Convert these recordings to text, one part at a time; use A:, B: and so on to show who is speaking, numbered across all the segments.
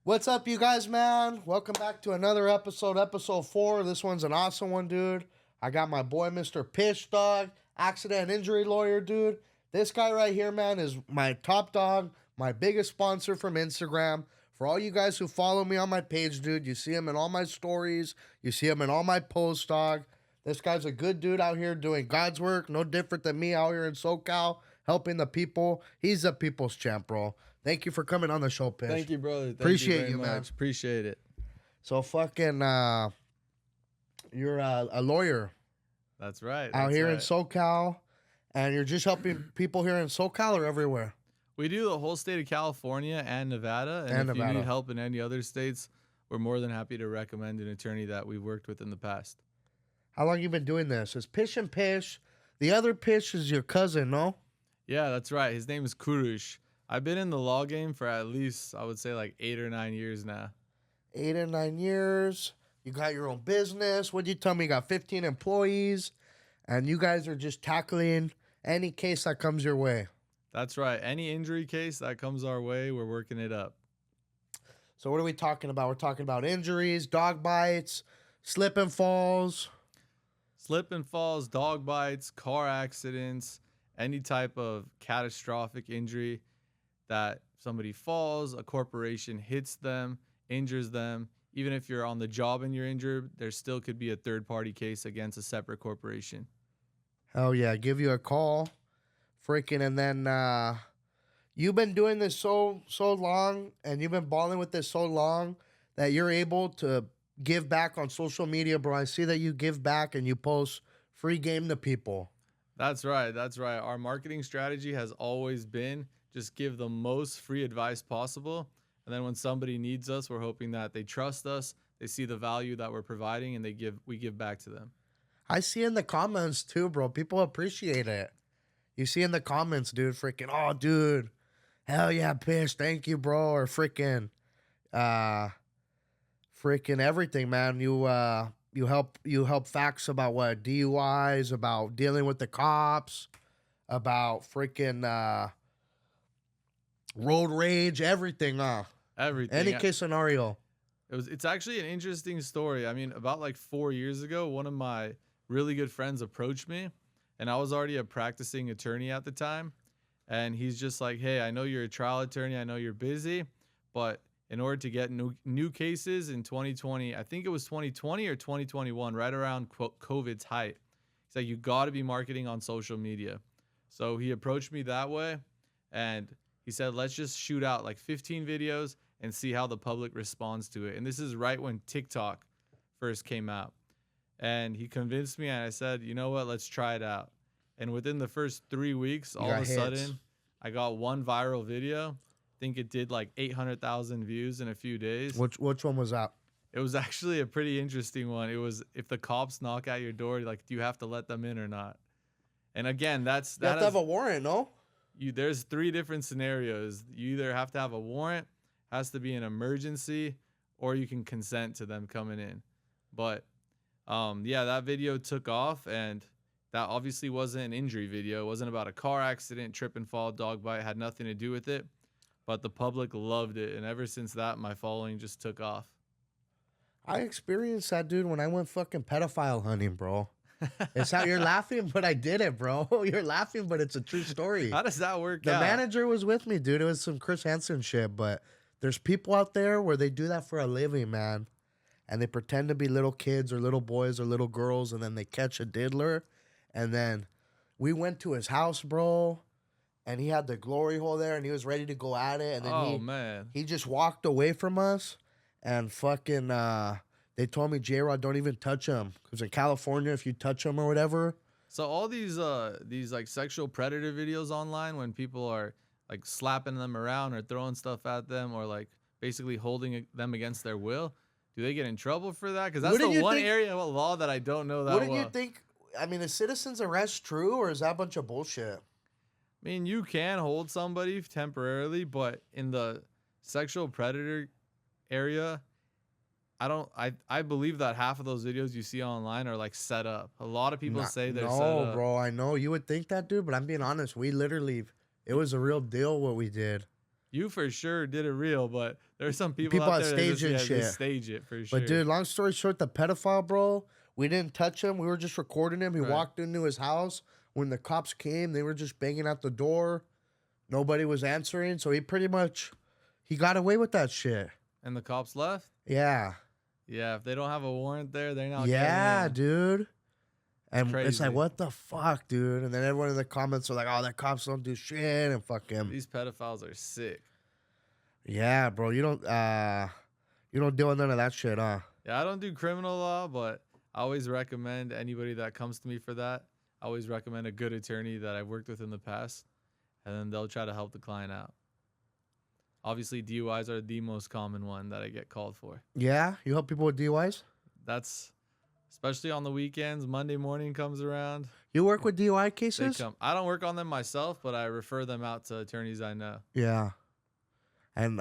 A: What's up, you guys, man? Welcome back to another episode 4. This one's an awesome one, dude. I got my boy, Mr. Pish, dog, accident and injury lawyer, dude. This guy right here, man, is my top dog, my biggest sponsor from Instagram. For all you guys who follow me on my page, dude, you see him in all my stories, you see him in all my posts, dog. This guy's a good dude out here doing God's work, no different than me out here in SoCal, helping the people. He's a people's champ, bro. Thank you for coming on the show, Pish.
B: Thank you, brother.
A: Appreciate you,
B: very
A: man.
B: much. Appreciate it.
A: So fucking, you're a lawyer
B: That's right.
A: out
B: that's
A: here in
B: right.
A: SoCal, and you're just helping people here in SoCal or everywhere.
B: We do the whole state of California and Nevada.
A: And
B: if you
A: Nevada.
B: need help in any other states, we're more than happy to recommend an attorney that we've worked with in the past.
A: How long you been doing this? It's Pish and Pish. The other Pish is your cousin, no?
B: Yeah, that's right. His name is Kurush. I've been in the law game for at least, I would say, like 8 or 9 years now.
A: 8 or 9 years. You got your own business. What'd you tell me? You got 15 employees, and you guys are just tackling any case that comes your way.
B: That's right. Any injury case that comes our way, we're working it up.
A: So what are we talking about? We're talking about injuries, dog bites, slip and falls.
B: Slip and falls, dog bites, car accidents, any type of catastrophic injury that somebody falls, a corporation hits them, injures them. Even if you're on the job and you're injured, there still could be a third-party case against a separate corporation.
A: Hell yeah, give you a call. Freaking, and then you've been doing this so long, and you've been balling with this so long that you're able to give back on social media, bro. I see that you give back and you post free game to people.
B: That's right. That's right. Our marketing strategy has always been just give the most free advice possible. And then when somebody needs us, we're hoping that they trust us, they see the value that we're providing, and we give back to them.
A: I see in the comments too, bro. People appreciate it. You see in the comments, dude, freaking, oh, dude, hell yeah, Pish, thank you, bro, or freaking everything, man. You help facts about what DUIs, about dealing with the cops, about freaking road rage, everything.
B: Everything.
A: Any case scenario.
B: It's actually an interesting story. I mean, about like 4 years ago, one of my really good friends approached me, and I was already a practicing attorney at the time. And he's just like, hey, I know you're a trial attorney. I know you're busy, but in order to get new cases in 2020, I think it was 2020 or 2021, right around COVID's height. He's like, you got to be marketing on social media. So he approached me that way, and he said, let's just shoot out like 15 videos and see how the public responds to it. And this is right when TikTok first came out. And he convinced me, and I said, you know what, let's try it out. And within the first 3 weeks, all of a sudden, I got one viral video. I think it did like 800,000 views in a few days.
A: Which one was that?
B: It was actually a pretty interesting one. It was, if the cops knock at your door, like, do you have to let them in or not? And again,
A: You have to have a warrant, no?
B: there's 3 different scenarios. You either have to have a warrant, has to be an emergency, or you can consent to them coming in. But yeah, that video took off, and that obviously wasn't an injury video. It wasn't about a car accident, trip and fall, dog bite. It had nothing to do with it. But the public loved it, and ever since that, my following just took off.
A: I experienced that, dude, when I went fucking pedophile hunting, bro. It's how you're laughing, but I did it, bro. You're laughing, but it's a true story.
B: How does that work
A: The
B: out?
A: manager was with me, dude. It was some Chris Hansen shit, but there's people out there where they do that for a living, man. And they pretend to be little kids or little boys or little girls, and then they catch a diddler. And then we went to his house, bro, and he had the glory hole there, and he was ready to go at it. And then
B: man.
A: he just walked away from us, and fucking they told me, J-Rod, don't even touch him. Because in California, if you touch him or whatever.
B: So all these like sexual predator videos online, when people are like slapping them around or throwing stuff at them or like basically holding them against their will, do they get in trouble for that? Because that's the one area of law that I don't know that well.
A: Wouldn't you think, I mean, is citizen's arrest true, or is that a bunch of bullshit?
B: I mean, you can hold somebody temporarily, but in the sexual predator area, I believe that half of those videos you see online are like set up. A lot of people say they're set up.
A: No, bro, I know. You would think that, dude, but I'm being honest. We literally, it was a real deal what we did.
B: You for sure did it real, but there's some people
A: People
B: out
A: that
B: there
A: stage
B: that
A: and
B: just, yeah, they
A: shit.
B: stage it for sure.
A: But dude, long story short, the pedophile, bro, we didn't touch him. We were just recording him. He
B: Right.
A: walked into his house. When the cops came, they were just banging at the door. Nobody was answering, so he got away with that shit.
B: And the cops left?
A: Yeah.
B: Yeah, if they don't have a warrant there, they're not
A: Yeah,
B: getting in.
A: dude. And it's like,
B: Crazy.
A: what the fuck, dude? And then everyone in the comments are like, oh, the cops don't do shit and fuck him.
B: These pedophiles are sick.
A: Yeah, bro. You don't deal with none of that shit, huh?
B: Yeah, I don't do criminal law, but I always recommend anybody that comes to me for that. I always recommend a good attorney that I've worked with in the past, and then they'll try to help the client out. Obviously, DUIs are the most common one that I get called for.
A: Yeah? You help people with DUIs?
B: That's especially on the weekends. Monday morning comes around.
A: You work with DUI
B: They
A: cases?
B: come. I don't work on them myself, but I refer them out to attorneys I know.
A: Yeah. And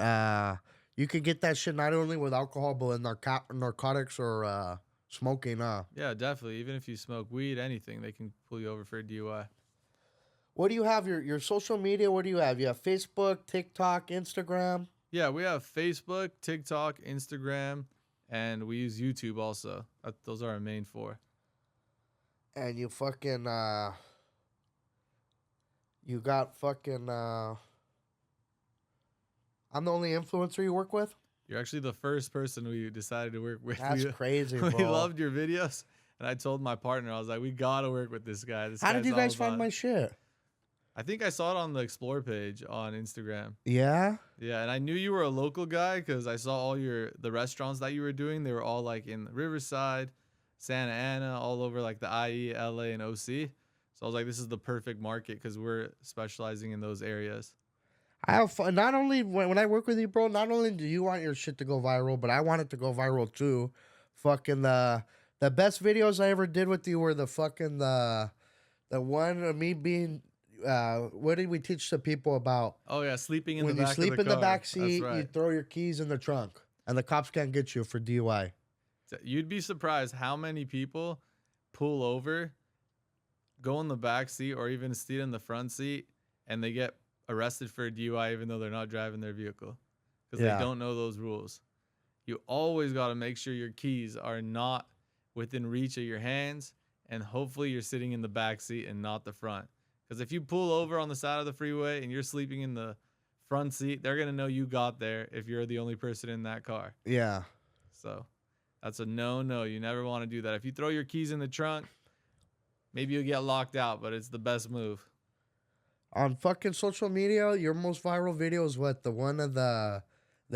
A: you could get that shit not only with alcohol, but with narcotics or smoking, huh?
B: Yeah, definitely. Even if you smoke weed, anything, they can pull you over for a DUI.
A: What do you have? Your social media, what do you have? You have Facebook, TikTok, Instagram?
B: Yeah, we have Facebook, TikTok, Instagram, and we use YouTube also. Those are our main four.
A: And you fucking you got fucking I'm the only influencer you work with?
B: You're actually the first person we decided to work with.
A: That's crazy, bro.
B: We loved your videos, and I told my partner, I was like, we gotta work with this guy.
A: How did you guys find my shit?
B: I think I saw it on the Explore page on Instagram.
A: Yeah?
B: Yeah, and I knew you were a local guy because I saw all the restaurants that you were doing. They were all like in Riverside, Santa Ana, all over like the IE, LA, and OC. So I was like, this is the perfect market because we're specializing in those areas.
A: I have fun. Not only when I work with you, bro, not only do you want your shit to go viral, but I want it to go viral too. Fucking the best videos I ever did with you were the one of me being what did we teach the people about?
B: Oh yeah, sleeping in
A: When
B: the
A: you
B: back
A: sleep
B: of the
A: in the
B: car.
A: back
B: That's
A: seat,
B: right.
A: you throw your keys in the trunk, and the cops can't get you for DUI.
B: You'd be surprised how many people pull over, go in the back seat, or even sit in the front seat, and they get arrested for a DUI even though they're not driving their vehicle because
A: Yeah.
B: they don't know those rules. You always got to make sure your keys are not within reach of your hands, and hopefully you're sitting in the back seat and not the front. Because if you pull over on the side of the freeway and you're sleeping in the front seat, they're going to know you got there if you're the only person in that car.
A: Yeah.
B: So that's a no. You never want to do that. If you throw your keys in the trunk, maybe you'll get locked out, but it's the best move.
A: On fucking social media, your most viral video is what? The one of the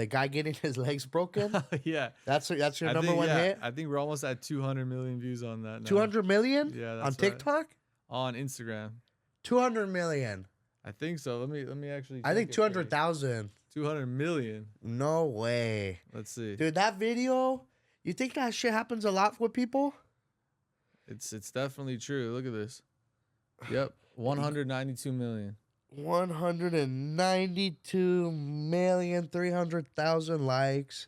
A: guy getting his legs broken?
B: Yeah.
A: That's your number one hit?
B: I think we're almost at 200 million views on that now.
A: 200 million?
B: Yeah, that's
A: on
B: right.
A: TikTok?
B: On Instagram.
A: 200 million.
B: I think so. Let me actually
A: I think
B: check it
A: 200,000.
B: 200 million.
A: No way.
B: Let's see.
A: Dude, that video, you think that shit happens a lot with people?
B: It's definitely true. Look at this. Yep. 192 million.
A: 192,300,000 likes.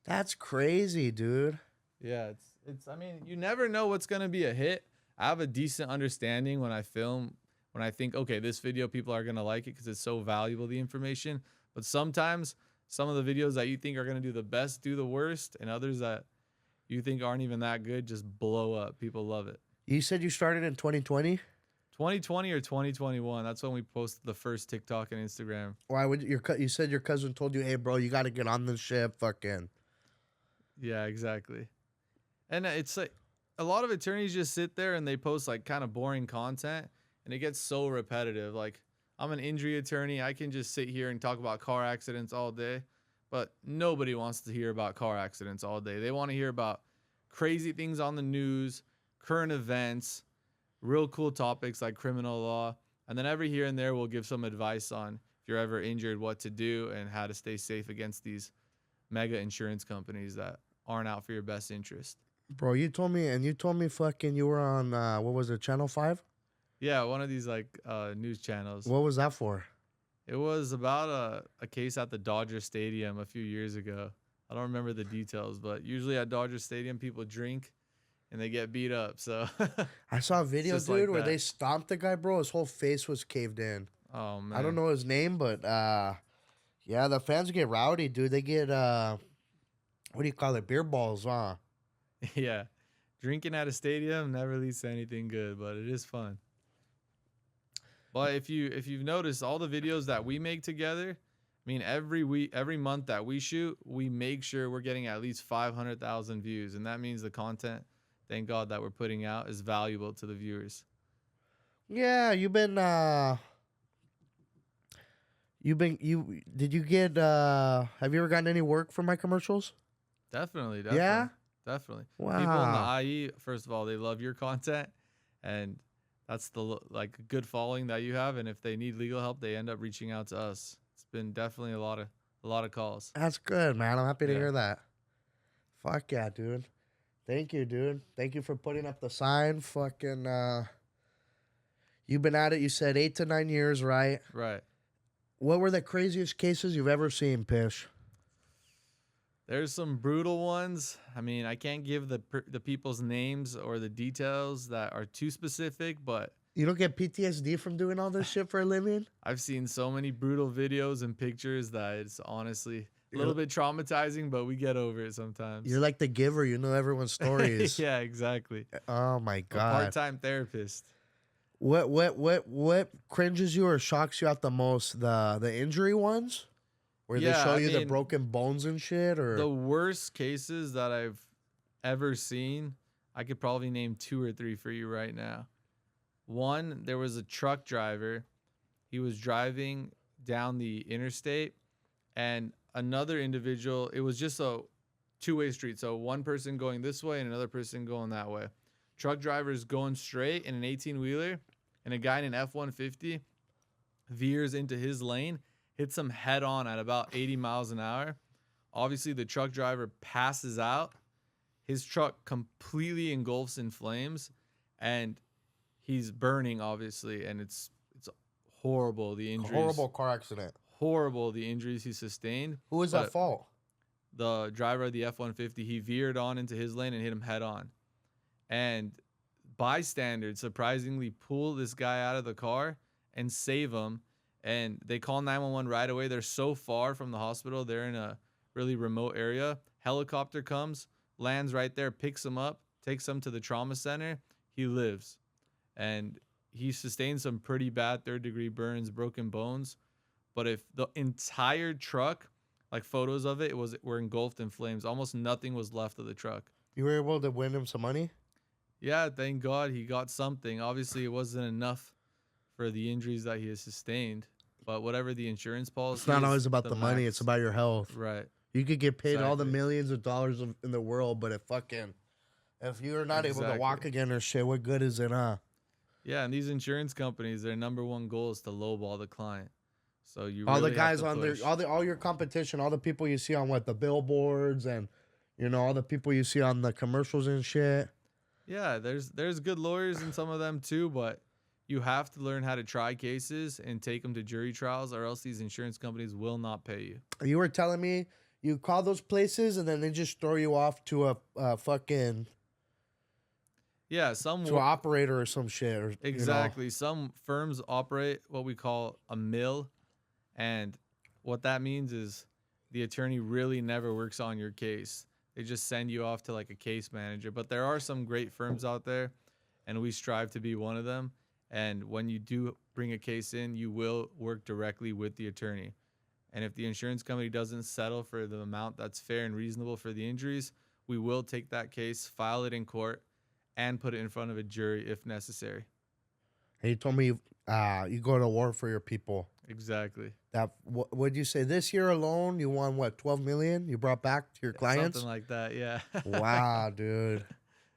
A: That's crazy, dude.
B: Yeah, I mean, you never know what's going to be a hit. I have a decent understanding when I film, when I think, okay, this video, people are going to like it because it's so valuable, the information. But sometimes some of the videos that you think are going to do the best do the worst, and others that you think aren't even that good just blow up. People love it.
A: You said you started in 2020?
B: 2020 or 2021. That's when we posted the first TikTok and Instagram.
A: Why would you said your cousin told you, hey, bro, you got to get on this shit, fucking.
B: Yeah, exactly. And it's like a lot of attorneys just sit there and they post like kind of boring content, and it gets so repetitive. Like, I'm an injury attorney. I can just sit here and talk about car accidents all day, but nobody wants to hear about car accidents all day. They want to hear about crazy things on the news, current events, real cool topics like criminal law. And then every here and there, we'll give some advice on if you're ever injured, what to do and how to stay safe against these mega insurance companies that aren't out for your best interest.
A: Bro, you told me fucking you were on, what was it, Channel 5?
B: Yeah, one of these like news channels.
A: What was that for?
B: It was about a case at the Dodger Stadium a few years ago. I don't remember the details, but usually at Dodger Stadium, people drink and they get beat up. So
A: I saw a video,
B: just
A: dude,
B: like
A: where
B: that.
A: they stomped the guy, bro. His whole face was caved in.
B: oh man,
A: I don't know his name, but Yeah, the fans get rowdy, dude. They get what do you call it? Beer balls, huh?
B: Yeah. Drinking at a stadium never leads to anything good, but it is fun. But if you've noticed all the videos that we make together, I mean every week, every month that we shoot, we make sure we're getting at least 500,000 views, and that means the content, thank God, that we're putting out is valuable to the viewers.
A: Yeah, you did you get have you ever gotten any work for my commercials?
B: Definitely,
A: Yeah?
B: definitely, definitely. People in the
A: Wow.
B: IE, first of all, they love your content, and that's the like good following that you have. And if they need legal help, they end up reaching out to us. It's been definitely a lot of calls.
A: That's good, man. I'm happy to
B: Yeah.
A: hear that. Fuck yeah, dude. Thank you, dude. Thank you for putting up the sign. Fucking you've been at it, you said 8 to 9 years, right?
B: Right.
A: What were the craziest cases you've ever seen, Pish?
B: There's some brutal ones. I mean, I can't give the people's names or the details that are too specific, but
A: You don't get PTSD from doing all this shit for a living?
B: I've seen so many brutal videos and pictures that it's honestly a
A: You're,
B: little bit traumatizing, but we get over it sometimes.
A: you're like the giver, you know everyone's stories.
B: Yeah, exactly.
A: Oh my
B: I'm a
A: god.
B: part-time therapist.
A: What cringes you or shocks you out the most? The injury ones? Where they
B: Yeah,
A: show
B: I
A: you the
B: mean,
A: broken bones and shit, or
B: the worst cases that I've ever seen, I could probably name two or three for you right now. One, there was a truck driver. He was driving down the interstate, and another individual, it was just a two-way street. So one person going this way and another person going that way. Truck driver's going straight in an 18-wheeler, and a guy in an F-150 veers into his lane, hits him head on at about 80 miles an hour. Obviously, the truck driver passes out. His truck completely engulfs in flames, and he's burning, obviously, and it's horrible, the injuries.
A: horrible car accident?
B: Horrible, the injuries he sustained.
A: Who was at
B: But
A: fault?
B: the driver of the F-150, he veered on into his lane and hit him head on. And bystanders surprisingly pull this guy out of the car and save him. And they call 911 right away. They're so far from the hospital. They're in a really remote area. Helicopter comes, lands right there, picks him up, takes him to the trauma center. He lives. And he sustained some pretty bad third-degree burns, broken bones. But if the entire truck, like photos of it, were engulfed in flames. Almost nothing was left of the truck.
A: You were able to win him some money?
B: Yeah, thank God he got something. Obviously, it wasn't enough for the injuries that he has sustained. But whatever the insurance policy
A: It's not
B: is,
A: always about
B: the
A: the money, it's
B: max.
A: about your health.
B: Right.
A: You could get paid all the
B: Exactly.
A: millions of dollars in the world, but if you're not able to walk
B: Exactly.
A: again or shit, what good is it, huh?
B: Yeah, and these insurance companies, their number one goal is to lowball the client. So you
A: All the
B: really have
A: guys
B: to
A: on there,
B: push.
A: all your competition, all the people you see on the billboards, and all the people you see on the commercials and shit.
B: Yeah, there's good lawyers in some of them too, but you have to learn how to try cases and take them to jury trials, or else these insurance companies will not pay you.
A: You were telling me you call those places and then they just throw you off to a fucking
B: Yeah,
A: to an operator or some shit, or
B: exactly. Some firms operate what we call a mill, and what that means is the attorney really never works on your case. They just send you off to like a case manager. But there are some great firms out there, and we strive to be one of them. And when you do bring a case in, you will work directly with the attorney. And if the insurance company doesn't settle for the amount that's fair and reasonable for the injuries, we will take that case, file it in court, and put it in front of a jury if necessary.
A: And you told me you go to war for your people.
B: Exactly.
A: That what'd you say? This year alone, you won what, 12 million? You brought back to your clients?
B: Something like that, yeah.
A: Wow, dude,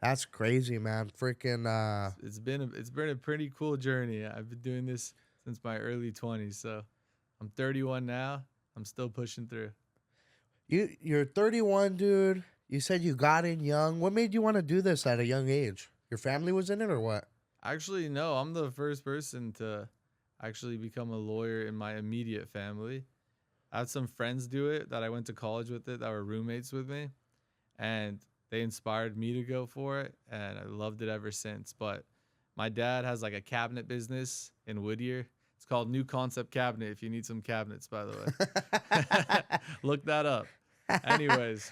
A: that's crazy, man. Freaking
B: It's been a pretty cool journey. I've been doing this since my early 20s, so I'm 31 now. I'm still pushing through.
A: you're 31, dude. You said you got in young. What made you want to do this at a young age? Your family was in it or what?
B: Actually, no, I'm the first person to actually become a lawyer in my immediate family. I had some friends do it that I went to college with that were roommates with me, and they inspired me to go for it, and I loved it ever since. But my dad has like a cabinet business in Whittier. It's called New Concept Cabinet. If you need some cabinets, by the way, look that up. Anyways,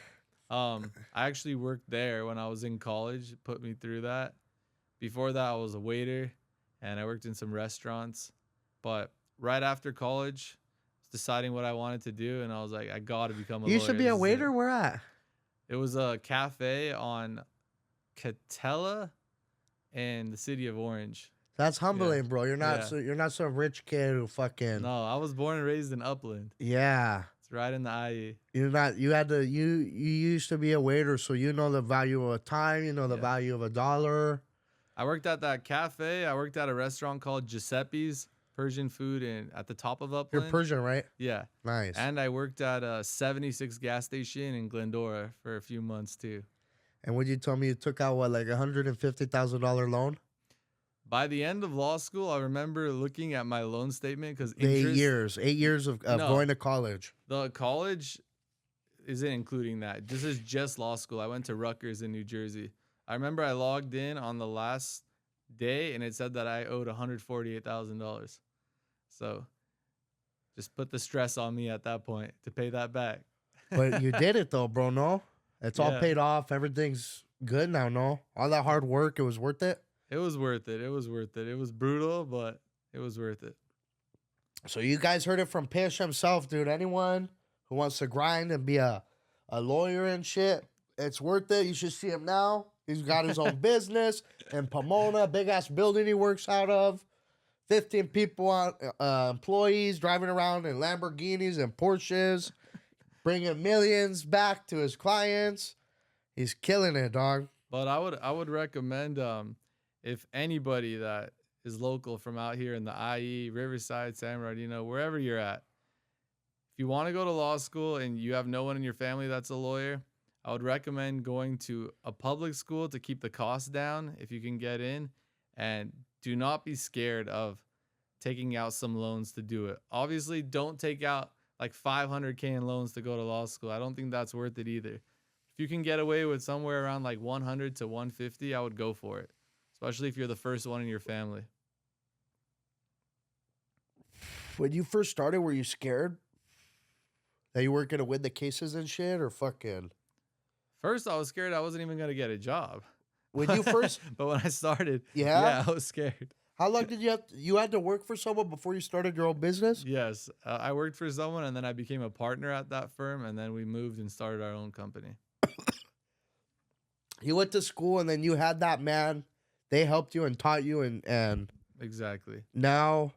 B: I actually worked there when I was in college. It put me through that. Before that, I was a waiter, and I worked in some restaurants. But right after college, I was deciding what I wanted to do, and I was like, I gotta become a lawyer.
A: You used to be a waiter? Where at?
B: It was a cafe on Catella in the city of Orange.
A: That's humbling, bro. You're not
B: Yeah.
A: you're not some rich kid who fucking.
B: No, I was born and raised in Upland.
A: Yeah.
B: It's right in the IE.
A: You're not. You used to be a waiter, so you know the value of a time. You know the value of $1.
B: I worked at that cafe. I worked at a restaurant called Giuseppe's Persian food at the top of Upland.
A: You're Persian, right?
B: Yeah.
A: Nice.
B: And I worked at a 76 gas station in Glendora for a few months too.
A: And would you tell me you took out what, like $150,000 loan?
B: By the end of law school, I remember looking at my loan statement because
A: 8 years of going to college.
B: The college isn't including that. This is just law school. I went to Rutgers in New Jersey. I remember I logged in on the last day and it said that I owed $148,000. So just put the stress on me at that point to pay that back.
A: But you did it though, bro. No, it's all paid off. Everything's good now. No, all that hard work, it was worth it.
B: It was worth it. It was worth it. It was brutal, but it was worth it.
A: So you guys heard it from Pish himself, dude. Anyone who wants to grind and be a lawyer and shit, it's worth it. You should see him now. He's got his own business in Pomona, big ass building he works out of. 15 people on employees driving around in Lamborghinis and Porsches, bringing millions back to his clients. He's killing it, dog.
B: But I would recommend if anybody that is local from out here in the IE, Riverside, San Bernardino, wherever you're at, if you want to go to law school and you have no one in your family that's a lawyer, I would recommend going to a public school to keep the costs down if you can get in, and do not be scared of taking out some loans to do it. Obviously, don't take out like $500K in loans to go to law school. I don't think that's worth it either. If you can get away with somewhere around like 100 to 150, I would go for it, especially if you're the first one in your family.
A: When you first started, were you scared that you weren't going to win the cases and shit, or fucking?
B: First, I was scared I wasn't even going to get a job.
A: When you first...
B: But when I started,
A: yeah,
B: I was scared.
A: How long did you had to work for someone before you started your own business?
B: Yes. I worked for someone, and then I became a partner at that firm, and then we moved and started our own company.
A: You went to school, and then you had that man. They helped you and taught you, and
B: Exactly.
A: now,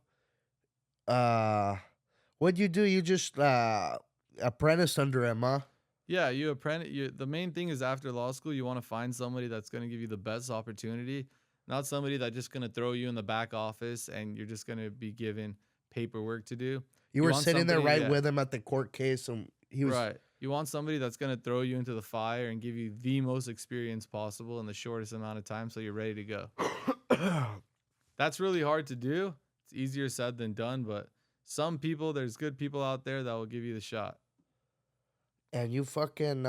A: what'd you do? You just apprenticed under him, huh?
B: Yeah, the main thing is after law school, you want to find somebody that's going to give you the best opportunity, not somebody that's just going to throw you in the back office and you're just going to be given paperwork to do.
A: You were sitting there with him at the court case, and he was
B: right. You want somebody that's going to throw you into the fire and give you the most experience possible in the shortest amount of time so you're ready to go. That's really hard to do. It's easier said than done, but there's good people out there that will give you the shot.
A: And you fucking,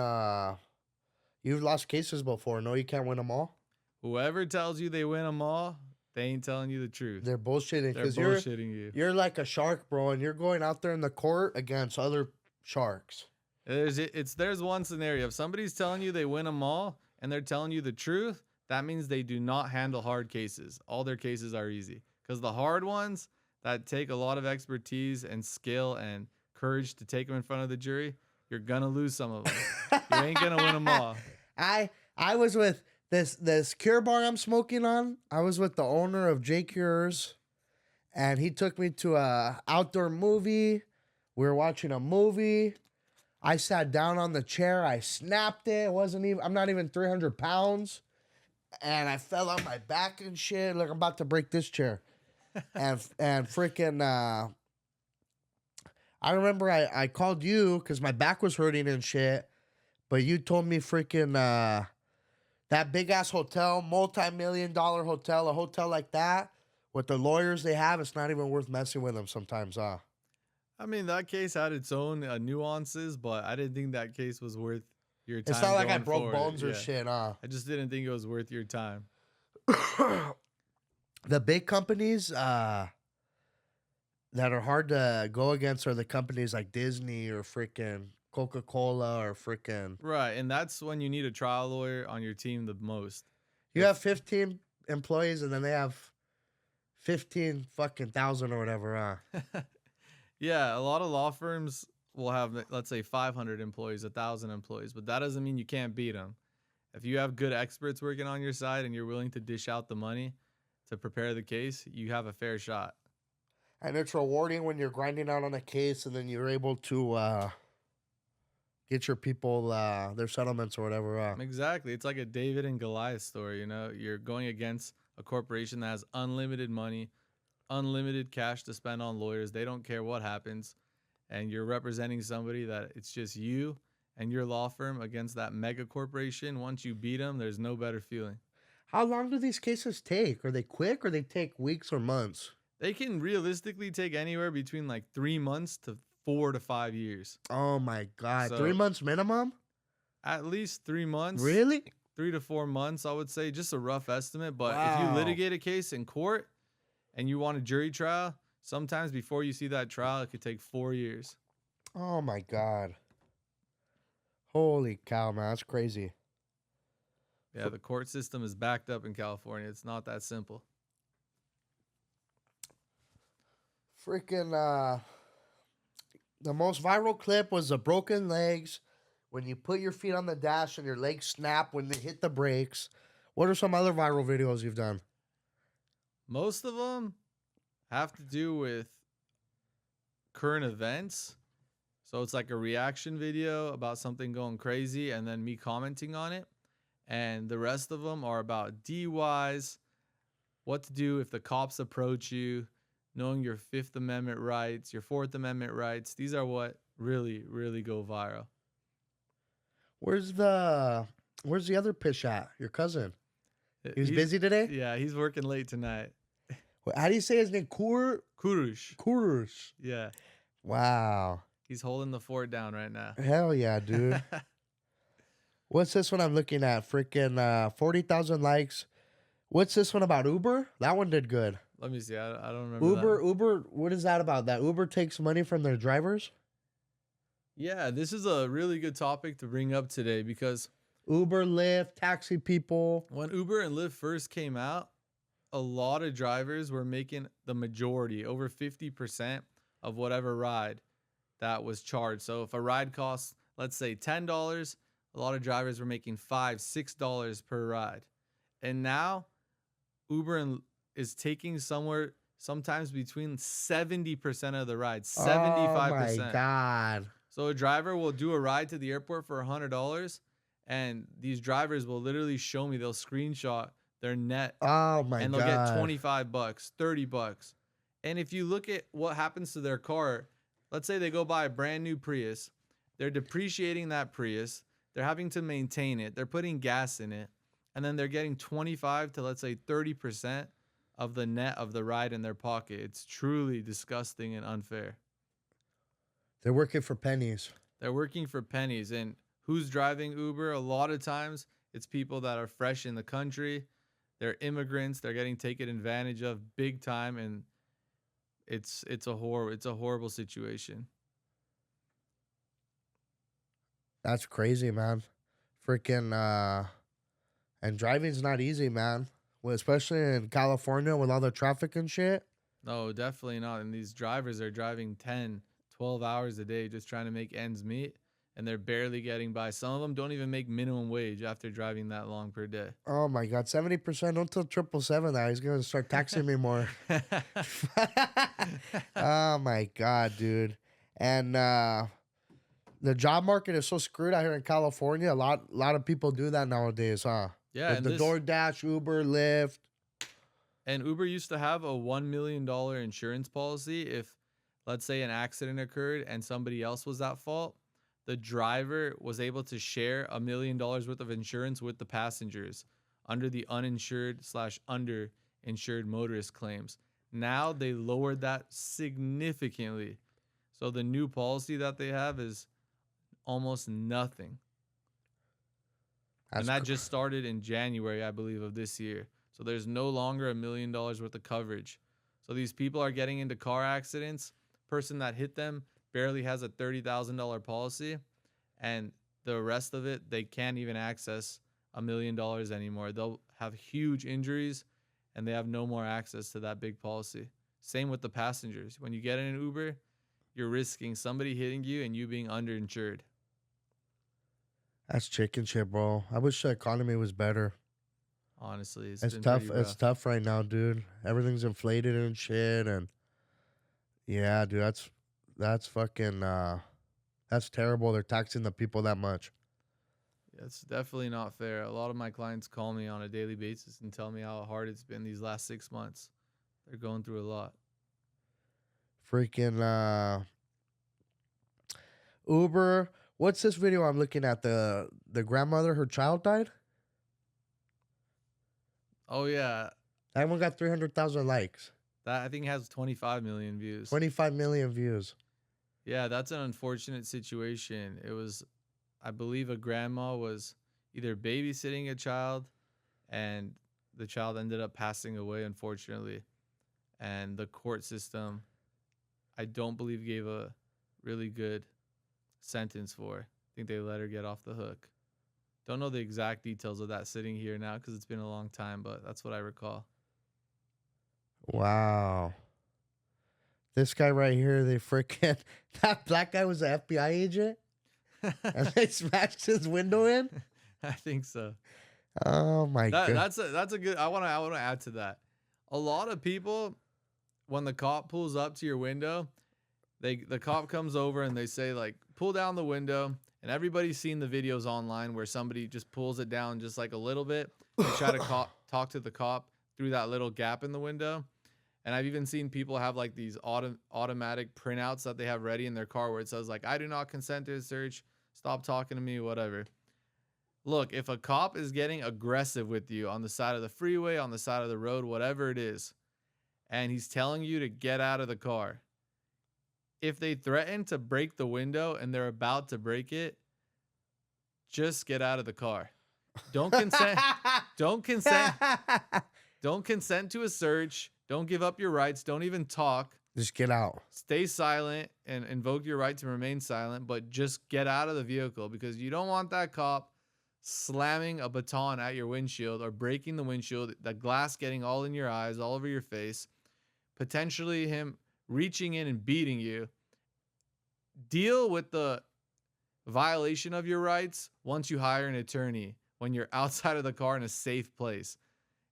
A: you've lost cases before. No, you can't win them all.
B: Whoever tells you they win them all, they ain't telling you the truth.
A: They're bullshitting.
B: They're bullshitting you.
A: You're like a shark, bro, and you're going out there in the court against other sharks.
B: There's one scenario. If somebody's telling you they win them all and they're telling you the truth, that means they do not handle hard cases. All their cases are easy. Because the hard ones that take a lot of expertise and skill and courage to take them in front of the jury, you're gonna lose some of them. You ain't gonna win them all.
A: I was with this Cure bar I'm smoking on. I was with the owner of J Cures, and he took me to a outdoor movie. We were watching a movie. I sat down on the chair. I snapped it. I'm not even 300 pounds. And I fell on my back and shit. Like, I'm about to break this chair. and freaking, I remember I called you because my back was hurting and shit. But you told me freaking, that big ass hotel, multi-million-dollar hotel, a hotel like that, with the lawyers they have, it's not even worth messing with them sometimes, huh?
B: I mean, that case had its own nuances, but I didn't think that case was worth your time.
A: It's not like I
B: going
A: broke
B: forward.
A: bones or shit, huh?
B: I just didn't think it was worth your time.
A: The big companies, that are hard to go against are the companies like Disney or freaking Coca-Cola or freaking.
B: Right, and that's when you need a trial lawyer on your team the most.
A: You have 15 employees and then they have 15 fucking thousand or whatever.
B: Yeah, a lot of law firms will have, let's say, 500 employees, 1,000 employees, but that doesn't mean you can't beat them. If you have good experts working on your side and you're willing to dish out the money to prepare the case, you have a fair shot.
A: And it's rewarding when you're grinding out on a case and then you're able to get your people their settlements or whatever.
B: Exactly. It's like a David and Goliath story, you know? You're going against a corporation that has unlimited money, unlimited cash to spend on lawyers. They don't care what happens. And you're representing somebody that it's just you and your law firm against that mega corporation. Once you beat them, there's no better feeling.
A: How long do these cases take? Are they quick or they take weeks or months?
B: They can realistically take anywhere between like 3 months to 4 to 5 years.
A: Oh my God.
B: So
A: 3 months minimum?
B: at least 3 months.
A: Really?
B: 3 to 4 months, I would say, just a rough estimate. But if
A: Wow.
B: you litigate a case in court and you want a jury trial, sometimes before you see that trial, it could take 4 years.
A: Oh my God. Holy cow, man. That's crazy.
B: Yeah, the court system is backed up in California. It's not that simple.
A: Freaking the most viral clip was the broken legs when you put your feet on the dash and your legs snap when they hit the brakes. What are some other viral videos you've done?
B: Most of them have to do with current events. So it's like a reaction video about something going crazy and then me commenting on it. And the rest of them are about DUIs, what to do if the cops approach you, knowing your Fifth Amendment rights, your Fourth Amendment rights. These are what really, really go viral.
A: Where's the other Pish at? Your cousin. He was
B: He's-
A: busy today?
B: Yeah, he's working late tonight.
A: How do you say his name?
B: Kurush.
A: Kurush.
B: Yeah,
A: Wow.
B: he's holding the fort down right now.
A: Hell yeah, dude. What's this one I'm looking at? Freaking 40,000 likes. What's this one about? Uber? That one did good.
B: Let me see. I don't remember that.
A: Uber, what is that about? That Uber takes money from their drivers?
B: Yeah, this is a really good topic to bring up today because
A: Uber, Lyft, taxi people.
B: when Uber and Lyft first came out, a lot of drivers were making the majority, over 50% of whatever ride that was charged. So if a ride costs, let's say $10, a lot of drivers were making $5, $6 per ride. And now Uber is taking somewhere sometimes between 70% of the ride, 75%.
A: Oh my God.
B: So a driver will do a ride to the airport for $100, and these drivers will literally show me, they'll screenshot their net,
A: Oh my
B: and they'll
A: God.
B: get $25, $30. And if you look at what happens to their car, let's say they go buy a brand new Prius, they're depreciating that Prius, they're having to maintain it, they're putting gas in it, and then they're getting 25 to, let's say, 30% of the net of the ride in their pocket. It's truly disgusting and unfair.
A: They're working for pennies.
B: They're working for pennies. And who's driving Uber? A lot of times it's people that are fresh in the country. They're immigrants. They're getting taken advantage of big time, and it's a horrible situation.
A: That's crazy, man. Freaking and driving's not easy, man. Well, especially in California with all the traffic and shit.
B: No, definitely not. And these drivers are driving 10, 12 hours a day just trying to make ends meet, and they're barely getting by. Some of them don't even make minimum wage after driving that long per day.
A: Oh my God, 70%. Don't tell 777 that. He's gonna start taxing me more. Oh my God, dude. And the job market is so screwed out here in California. A lot of people do that nowadays, huh?
B: Yeah,
A: The DoorDash, Uber, Lyft.
B: And Uber used to have a $1 million insurance policy. If, let's say, an accident occurred and somebody else was at fault, the driver was able to share $1 million worth of insurance with the passengers under the uninsured/underinsured motorist claims. Now they lowered that significantly. So the new policy that they have is almost nothing. And that just started in January, I believe, of this year. So there's no longer $1 million worth of coverage So these people are getting into car accidents. Person that hit them barely has a $30,000 policy, and the rest of it, they can't even access $1 million anymore. They'll have huge injuries, and they have no more access to that big policy. Same with the passengers. When you get in an Uber, you're risking somebody hitting you and you being underinsured.
A: That's chicken shit, bro. I wish the economy was better.
B: Honestly, it's
A: It's
B: been
A: tough.
B: pretty rough.
A: It's tough right now, dude. Everything's inflated and shit, and yeah, dude, that's fucking that's terrible. They're taxing the people that much.
B: It's definitely not fair. A lot of my clients call me on a daily basis and tell me how hard it's been these last 6 months. They're going through a lot.
A: Freaking Uber. What's this video I'm looking at? The grandmother, her child died.
B: Oh yeah,
A: That one got 300,000 likes.
B: that I think has 25 million views.
A: 25 million views.
B: Yeah, that's an unfortunate situation. It was, I believe, a grandma was either babysitting a child, and the child ended up passing away, unfortunately. And the court system, I don't believe, gave a really good sentence for. I think they let her get off the hook. Don't know the exact details of that sitting here now because it's been a long time, but that's what I recall.
A: Wow. This guy right here, they freaking that black guy was an FBI agent, and they smashed his window in.
B: I think so.
A: Oh my god.
B: That's a good. I want to add to that. A lot of people, when the cop pulls up to your window, the cop comes over and they say like, pull down the window. And everybody's seen the videos online where somebody just pulls it down just like a little bit and try to talk to the cop through that little gap in the window. And I've even seen people have like these automatic printouts that they have ready in their car where it says like, I do not consent to a search. Stop talking to me, whatever. Look, if a cop is getting aggressive with you on the side of the freeway, on the side of the road, whatever it is, and he's telling you to get out of the car, if they threaten to break the window and they're about to break it, just get out of the car. Don't consent. Don't consent. Don't consent to a search. Don't give up your rights. Don't even talk.
A: Just get out.
B: Stay silent and invoke your right to remain silent, but just get out of the vehicle because you don't want that cop slamming a baton at your windshield or breaking the windshield, the glass getting all in your eyes, all over your face, potentially him reaching in and beating you. Deal with the violation of your rights once you hire an attorney when you're outside of the car in a safe place.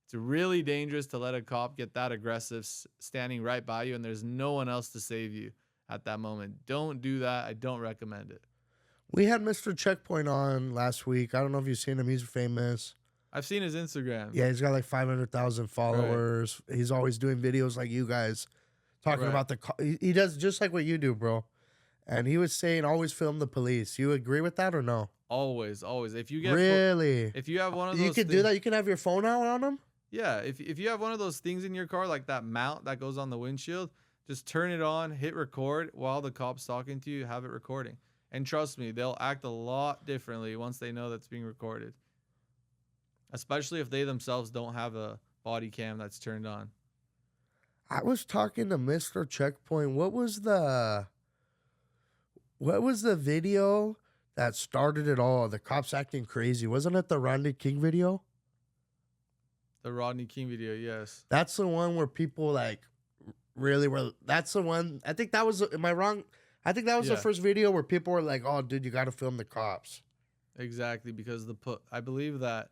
B: It's really dangerous to let a cop get that aggressive standing right by you and there's no one else to save you at that moment. Don't do that. I don't recommend it.
A: We had Mr. Checkpoint on last week. I don't know if you've seen him. He's famous.
B: I've seen his Instagram.
A: Yeah, he's got like 500,000 followers. Right. He's always doing videos like you guys talking about the car. He does just like what you do, bro. And he was saying always film the police. You agree with that or no?
B: Always, always. If you get
A: if
B: you have one of those,
A: you can do that. You can have your phone out on them.
B: Yeah, if you have one of those things in your car, like that mount that goes on the windshield, just turn it on, hit record while the cop's talking to you, have it recording. And trust me, they'll act a lot differently once they know that's being recorded. Especially if they themselves don't have a body cam that's turned on.
A: I was talking to Mr. Checkpoint. What was the video that started it all? The cops acting crazy. Wasn't it the Rodney King video?
B: The Rodney King video, yes.
A: That's the one where people like really were. That's the one. I think that was. Am I wrong? I think that was the first video where people were like, "Oh, dude, you got to film the cops."
B: Exactly, because I believe that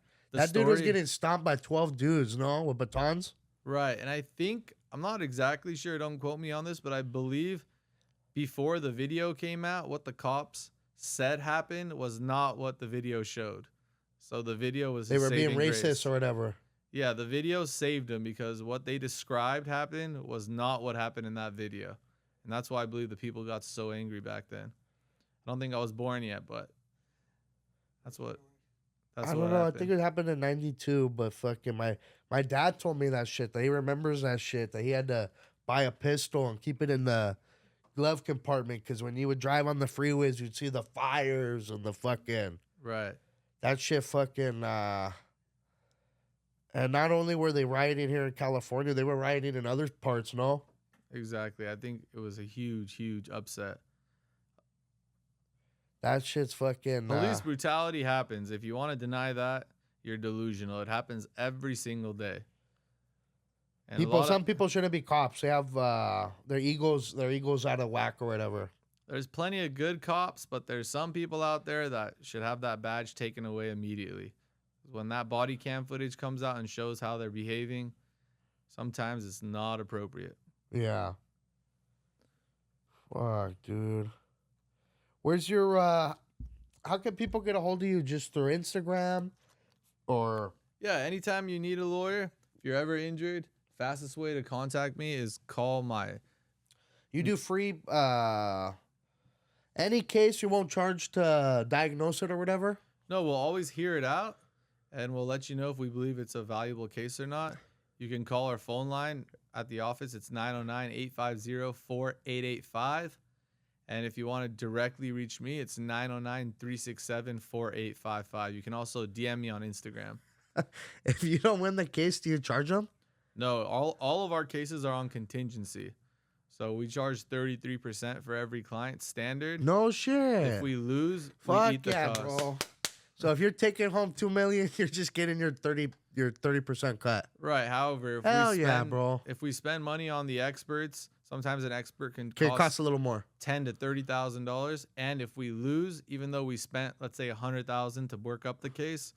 A: dude was getting stomped by 12 dudes, no, with batons.
B: Right, and I think I'm not exactly sure. Don't quote me on this, but I believe before the video came out, what the cops said happened was not what the video showed. So the video was
A: they were being
B: racist
A: grace. Or whatever.
B: Yeah, the video saved them because what they described happened was not what happened in that video. And that's why I believe the people got so angry back then. I don't think I was born yet, but that's what
A: I don't know.
B: happened.
A: I think it happened in 92, but fucking my dad told me that shit, that he remembers that shit, that he had to buy a pistol and keep it in the glove compartment because when you would drive on the freeways, you'd see the fires and the fucking...
B: Right.
A: That shit fucking... And not only were they rioting here in California, they were rioting in other parts, no?
B: Exactly. I think it was a huge, huge upset.
A: That shit's fucking
B: Police brutality happens. If you want to deny that, you're delusional. It happens every single day. And
A: some people shouldn't be cops. They have their egos out of whack or whatever.
B: there's plenty of good cops, but there's some people out there that should have that badge taken away immediately. When that body cam footage comes out and shows how they're behaving, sometimes it's not appropriate.
A: Yeah. Fuck, dude. Where's your how can people get a hold of you? Just through Instagram or
B: Yeah, anytime you need a lawyer, if you're ever injured, fastest way to contact me is call my
A: you do free any case you won't charge to diagnose it or whatever?
B: No, we'll always hear it out and we'll let you know if we believe it's a valuable case or not. You can call our phone line at the office. It's 909-850-4885. And if you want to directly reach me, it's 909-367-4855. You can also DM me on Instagram.
A: If you don't win the case, do you charge them?
B: No, all of our cases are on contingency. So we charge 33% for every client standard.
A: No shit.
B: If we lose,
A: fuck
B: we eat the cost.
A: bro. So if you're taking home $2 million, you're just getting your 30% cut.
B: Right. However, if we spend money on the experts, sometimes an expert can
A: cost a little more,
B: $10,000 to $30,000. And if we lose, even though we spent, let's say, $100,000 to work up the case,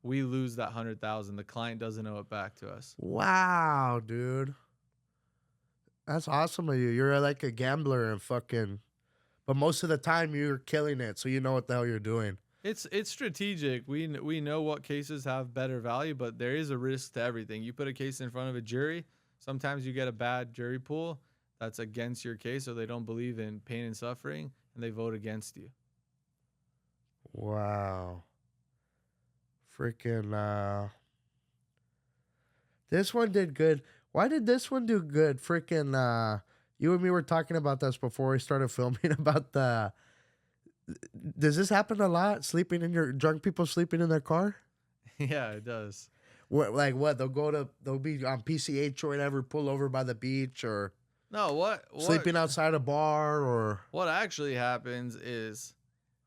B: we lose that $100,000. The client doesn't owe it back to us.
A: Wow, dude. That's awesome of you. You're like a gambler and fucking, but most of the time you're killing it, so you know what the hell you're doing.
B: It's strategic. We know what cases have better value, but there is a risk to everything. You put a case in front of a jury, sometimes you get a bad jury pool that's against your case, or they don't believe in pain and suffering, and they vote against you.
A: Wow. Freaking this one did good. Why did this one do good? Freaking you and me were talking about this before we started filming about the does this happen a lot? Drunk people sleeping in their car?
B: Yeah, it does.
A: What they'll be on PCH or whatever, pull over by the beach or
B: no, what
A: sleeping outside a bar or
B: what actually happens is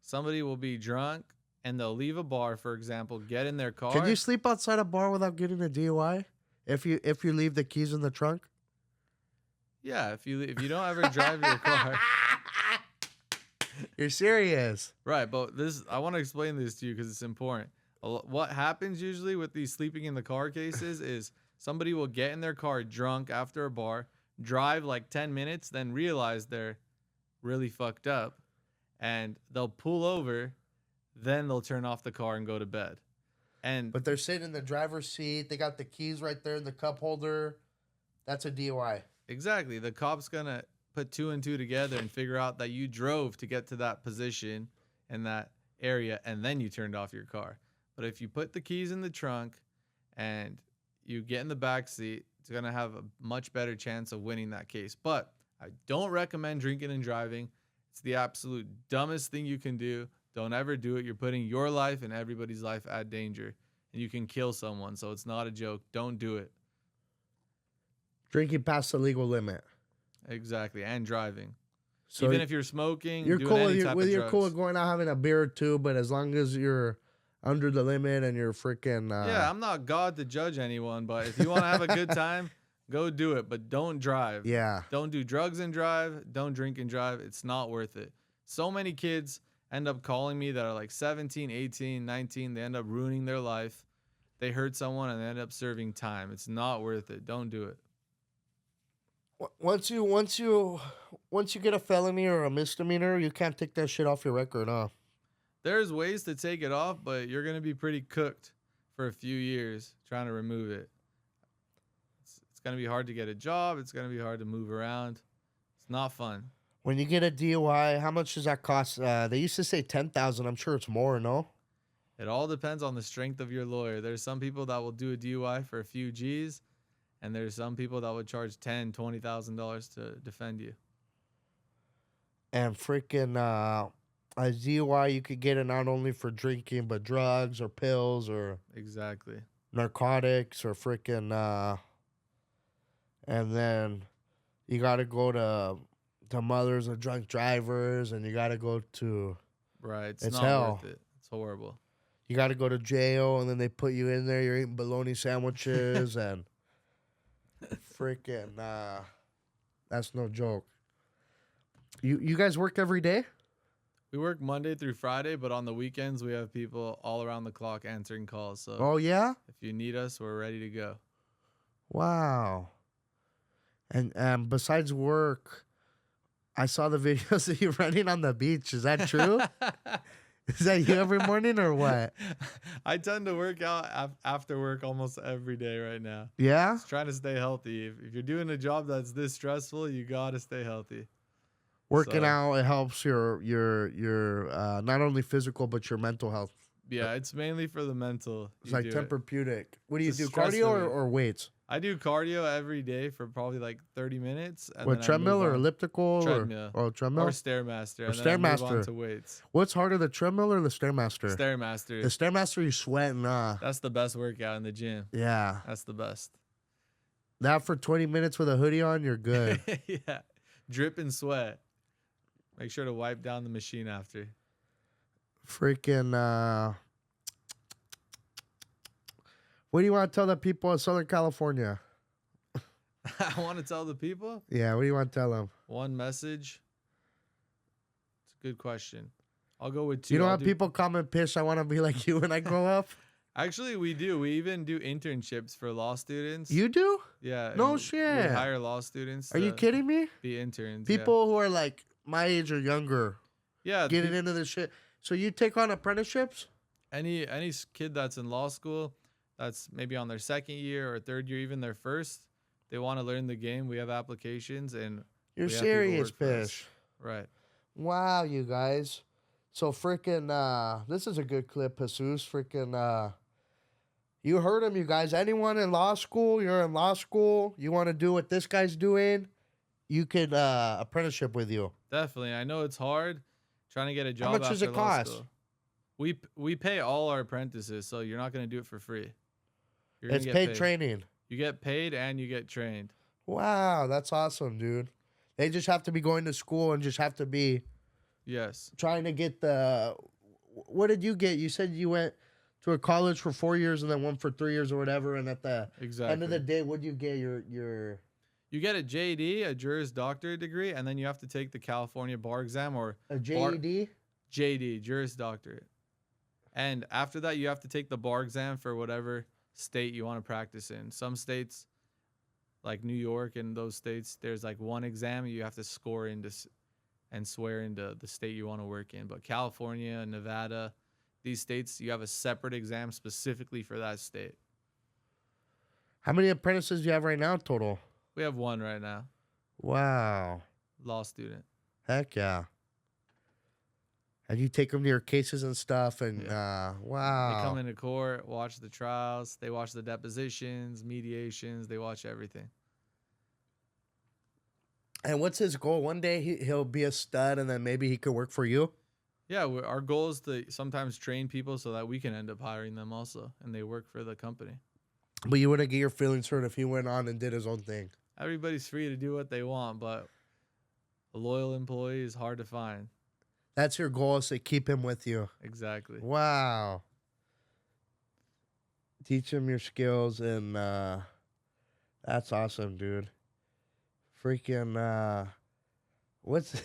B: somebody will be drunk and they'll leave a bar, for example, get in their car.
A: Can you sleep outside a bar without getting a DUI? If you leave the keys in the trunk?
B: Yeah, if you don't ever drive your car.
A: You're serious.
B: Right, but I want to explain this to you because it's important. What happens usually with these sleeping in the car cases is somebody will get in their car drunk after a bar, drive like 10 minutes, then realize they're really fucked up, and they'll pull over, then they'll turn off the car and go to bed.
A: But they're sitting in the driver's seat. They got the keys right there in the cup holder. That's a DUI.
B: Exactly. The cop's going to put 2 and 2 together and figure out that you drove to get to that position in that area, and then you turned off your car. But if you put the keys in the trunk and you get in the back seat, it's going to have a much better chance of winning that case. But I don't recommend drinking and driving. It's the absolute dumbest thing you can do. Don't ever do it. You're putting your life and everybody's life at danger, and you can kill someone. So it's not a joke. Don't do it.
A: Drinking past the legal limit.
B: Exactly. And driving.
A: So
B: even if you're smoking,
A: you're
B: doing
A: cool.
B: any type of drugs.
A: You're cool with going out having a beer or two, but as long as you're under the limit and you're freaking.
B: Yeah, I'm not God to judge anyone, but if you want to have a good time, go do it. But don't drive.
A: Yeah.
B: Don't do drugs and drive. Don't drink and drive. It's not worth it. So many kids end up calling me that are like 17, 18, 19. They end up ruining their life. They hurt someone and they end up serving time. It's not worth it. Don't do it.
A: Once you get a felony or a misdemeanor, you can't take that shit off your record, huh?
B: There's ways to take it off, but you're going to be pretty cooked for a few years trying to remove it. It's going to be hard to get a job. It's going to be hard to move around. It's not fun.
A: When you get a DUI, how much does that cost? They used to say $10,000. I'm sure it's more, no?
B: It all depends on the strength of your lawyer. There's some people that will do a DUI for a few G's, and there's some people that would charge $10,000, $20,000 to defend you.
A: And freaking a DUI, you could get it not only for drinking, but drugs or pills or...
B: Exactly.
A: narcotics or freaking and then you gotta go to mothers of drunk drivers, and you gotta go to
B: Right. It's
A: it's
B: not
A: hell.
B: worth it. It's horrible.
A: You gotta go to jail, and then they put you in there. You're eating bologna sandwiches and freaking that's no joke. You guys work every day?
B: We work Monday through Friday, but on the weekends we have people all around the clock answering calls. So
A: Oh yeah.
B: if you need us, we're ready to go.
A: Wow. And besides work, I saw the videos of you running on the beach. Is that true? Is that you every morning or what?
B: I tend to work out after work almost every day right now.
A: Yeah?
B: Just trying to stay healthy. If you're doing a job that's this stressful, you gotta stay healthy.
A: Working
B: So,
A: out, it helps your not only physical but your mental health.
B: yeah, it's mainly for the mental.
A: It's
B: You
A: like
B: do it.
A: therapeutic. What do you
B: It's a
A: do?
B: stress
A: Cardio
B: relief.
A: or weights?
B: I do cardio every day for probably like 30 minutes. And
A: What,
B: then I
A: treadmill
B: move
A: or
B: on-
A: elliptical?
B: Treadmill.
A: Or treadmill?
B: Or Stairmaster.
A: Or
B: And then I move on
A: Stairmaster.
B: to weights.
A: What's harder, the treadmill or the Stairmaster?
B: Stairmaster.
A: The Stairmaster, you sweat and
B: That's the best workout in the gym.
A: yeah.
B: That's the best.
A: That for 20 minutes with a hoodie on, you're good.
B: Yeah. Drip and sweat. Make sure to wipe down the machine after.
A: Freaking what do you want to tell the people of Southern California?
B: I want to tell the people
A: Yeah, what do you want to tell them?
B: one message. It's a good question. I'll go with two.
A: You don't
B: I'll
A: have
B: do-
A: people comment, Pish, I want to be like you when I grow up?
B: Actually, we do. We even do internships for law students.
A: You do?
B: Yeah.
A: No
B: and
A: shit.
B: We hire law students.
A: Are you
B: to
A: kidding me?
B: Be interns. yeah.
A: People who are like my age or younger
B: Yeah.
A: getting into this shit. So you take on apprenticeships?
B: Any kid that's in law school, that's maybe on their second year or third year, even their first, they want to learn the game. We have applications and
A: You're
B: we have people
A: serious,
B: work for us.
A: Pish.
B: Right.
A: Wow, you guys. So freaking this is a good clip, Jesus. Freaking you heard him, you guys. Anyone in law school, you're in law school, you want to do what this guy's doing, you could apprenticeship with you.
B: Definitely. I know it's hard trying to get a job.
A: much does
B: after
A: it
B: law
A: cost?
B: school. We pay all our apprentices, so you're not going to do it for free. You're gonna
A: It's
B: get
A: paid training.
B: You get paid and you get trained.
A: Wow, that's awesome, dude. They just have to be going to school and just have to be
B: Yes.
A: trying to get the. What did you get? You said you went to a college for 4 years and then one for 3 years or whatever. And at the
B: Exactly.
A: end of the day, what do you get? Your
B: You get a JD, a Juris Doctorate degree, and then you have to take the California bar exam or
A: a JED?
B: JD, Juris Doctorate. And after that, you have to take the bar exam for whatever state you want to practice in. Some states, like New York and those states, there's like one exam you have to score into and swear into the state you want to work in. But California, Nevada, these states, you have a separate exam specifically for that state.
A: How many apprentices do you have right now total?
B: We have one right now,
A: Wow.
B: law student.
A: Heck yeah. And you take them to your cases and stuff, and wow.
B: They come into court, watch the trials, they watch the depositions, mediations, they watch everything.
A: And what's his goal? One day he'll be a stud, and then maybe he could work for you.
B: Yeah, our goal is to sometimes train people so that we can end up hiring them also, and they work for the company.
A: But you wouldn't get your feelings hurt if he went on and did his own thing.
B: Everybody's free to do what they want, but a loyal employee is hard to find.
A: That's your goal, is to keep him with you.
B: Exactly.
A: Wow. Teach him your skills, and that's awesome, dude. Freaking what's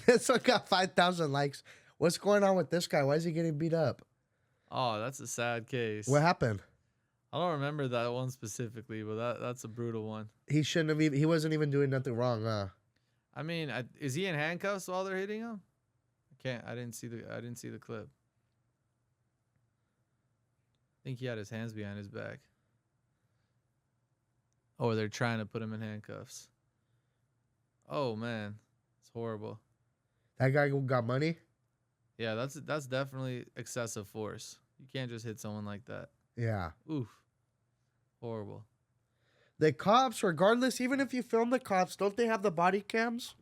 A: this one got 5,000 likes. What's going on with this guy? Why is he getting beat up?
B: Oh, that's a sad case.
A: What happened?
B: I don't remember that one specifically, but that's a brutal one.
A: He shouldn't have even, he wasn't even doing nothing wrong, huh?
B: I mean, is he in handcuffs while they're hitting him? I didn't see the clip. I think he had his hands behind his back. Oh, they're trying to put him in handcuffs. Oh man, it's horrible.
A: That guy got money?
B: Yeah, that's definitely excessive force. You can't just hit someone like that.
A: Yeah.
B: Oof. Horrible.
A: The cops, regardless, even if you film the cops, don't they have the body cams?